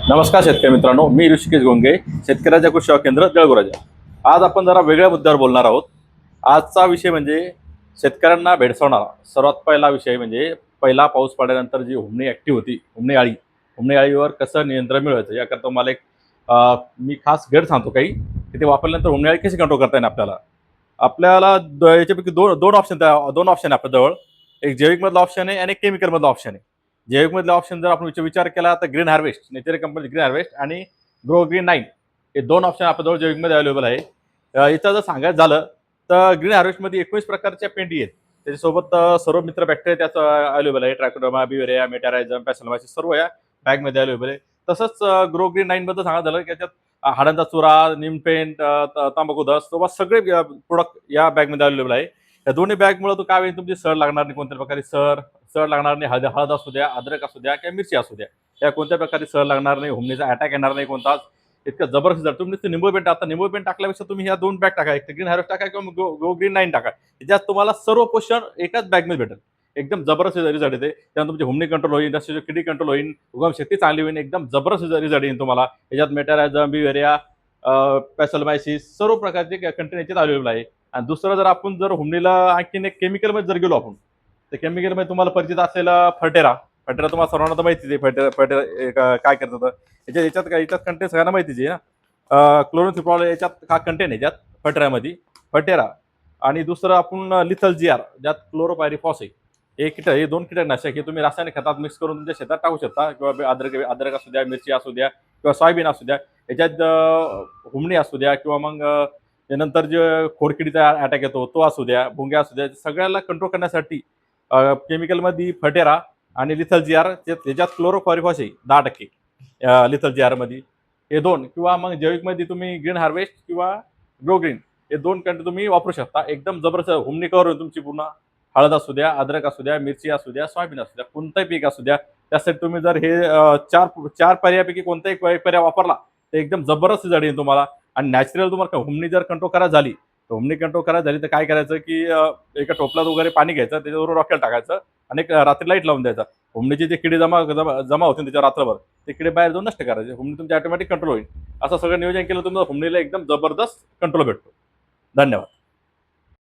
नमस्कार शेतकरी मित्रांनो, मी ऋषिकेश गोंगे, शेतकऱ्याच्या कृषी सेवा केंद्र जळगोराजा. आज आपण जरा वेगळ्या मुद्द्यावर बोलणार आहोत. आजचा विषय म्हणजे शेतकऱ्यांना भेडसावणारा सर्वात पहिला विषय म्हणजे पहिला पाऊस पडल्यानंतर जी हुमणी ॲक्टिव्ह होती, हुमणी अळीवर कसं नियंत्रण मिळवायचं याकरता मला मी खास गड सांगतो काही की ते वापरल्यानंतर हुमणी अळी कशी कंट्रोल करता येईल आपल्याला. आपल्याला याच्यापैकी दोन दोन ऑप्शन दोन ऑप्शन आहे आपल्याजवळ. एक जैविकमधला ऑप्शन आहे आणि एक केमिकलमधला ऑप्शन आहे. जैविकमधला ऑप्शन जर आपण विचार केला तर green harvest, nature company green harvest आणि ग्रो ग्रीन 9 हे दोन ऑप्शन आपल्याजवळ जैविकमध्ये अवेलेबल आहे. याचं जर सांगायचं झालं तर ग्रीन हार्वेस्टमध्ये 19 प्रकारच्या पेंडी आहेत. त्याच्यासोबत सर्व मित्र बॅक्टेरिया त्याचं अवेलेबल आहे. ट्रायकोडर्मा, बिवेरिया, मेटारायझम, पॅसोलोमायसिस सर्व या बॅगमध्ये अवेलेबल आहे. तसंच ग्रो ग्रीन 9 बद्दल सांगायचं झालं की त्याच्यात हाडांचा चुरा, निमपेंट, तंबाखू दस सोबत सगळे प्रोडक्ट या बॅगमध्ये अवेलेबल आहे. या दोन्ही बॅगमुळे तो काय होईल, तुमची सड लागणार नाही, कोणत्या प्रकारे सड लागणार नाही. हळद असू द्या, अद्रक असू द्या किंवा मिरची असू द्या, या कोणत्या प्रकारे सड लागणार नाही, हुमणीचा अटॅक येणार नाही कोणताच. इतकं जबरदस्त जर तुम्ही निंबू पेंट आता निंबू पेंट टाकल्यापेक्षा तुम्ही ह्या दोन बॅग टाका, एक ग्रीन हार्वेस्ट टाका किंवा गो ग्रीन 9 टाका. त्याच्यात तुम्हाला सर्व पोषण एकाच बॅगमध्ये भेटेल. एकदम जबरदस्त रिझल्ट येते. त्यानंतर तुमची हुमणी कंट्रोल होईल, जास्तीत किडी कंट्रोल होईल, उगम शक्ती चांगली होईल. एकदम जबरदस्त रिझल्ट येईल तुम्हाला. याच्यात मेटारायझम, बिवेरिया, पॅसोलोमायसिस सर्व प्रकारचे कंटेन याच्यात अवेलेबल आहे. आणि दुसरं जर आपण जर हुमणीला आणखीन एक केमिकलमध्ये जर गेलो आपण, तर केमिकलमध्ये तुम्हाला परिचित असलेला फटेरा तुम्हाला सर्वांना तर माहितीच आहे. फटेरा काय करतं याच्यात कंटेन सगळ्यांना माहितीच आहे ना. क्लोरोथिप्रॉल याच्यात हा कंटेन आहे याच्यात फटेरामध्ये, फटेरा. आणि दुसरं आपण लिथल जीआर ज्यात क्लोरोपायरिफॉस आहे. हे दोन कीटकनाशक हे तुम्ही रासायनिक खतात मिक्स करून तुमच्या शेतात टाकू शकता, किंवा अद्रक असू द्या, मिरची असू द्या किंवा सोयाबीन असू द्या. याच्यात हुमणी असू द्या किंवा मग त्यानंतर जे खोडकिडीचा अटॅक येतो तो असू द्या, भुंग्या असू द्या, सगळ्याला कंट्रोल करण्यासाठी केमिकलमध्ये फटेरा आणि लिथल जीआर त्याच्यात क्लोरोफॉरिफॉस आहे 10% लिथल जीआरमध्ये. हे दोन किंवा मग जैविकमध्ये तुम्ही ग्रीन हार्वेस्ट किंवा ग्रो ग्रीन हे दोन कंटे तुम्ही वापरू शकता. एकदम जबरदस्त हुमणी कव्हर होईल तुमची पूर्ण. हळद असू द्या, अद्रक असू द्या, मिरची असू द्या, सोयाबीन असू द्या, कोणतंही पीक असू द्या. त्यासाठी तुम्ही जर हे चार पर्यायापैकी कोणताही पर्याय वापरला तर एकदम जबरदस्त रिझल्ट येईल तुम्हाला. आणि नॅचरल तुम्हाला हुमणी जर कंट्रोल करायला झाली तर काय करायचं की एका टोपल्यात वगैरे पाणी घ्यायचं, त्याच्यावर रॉकेल टाकायचं आणि एक रात्री लाईट लावून द्यायचा. हुमणीचे जे किडे जमा होतील त्याच्यावर रात्रभर, ते किडे बाहेर जाऊन नष्ट करायचे. हुमणी तुमची ऑटोमॅटिक कंट्रोल होईल. असं सगळं नियोजन केलं तुम्हाला हुमणीला एकदम जबरदस्त कंट्रोल भेटतो. धन्यवाद.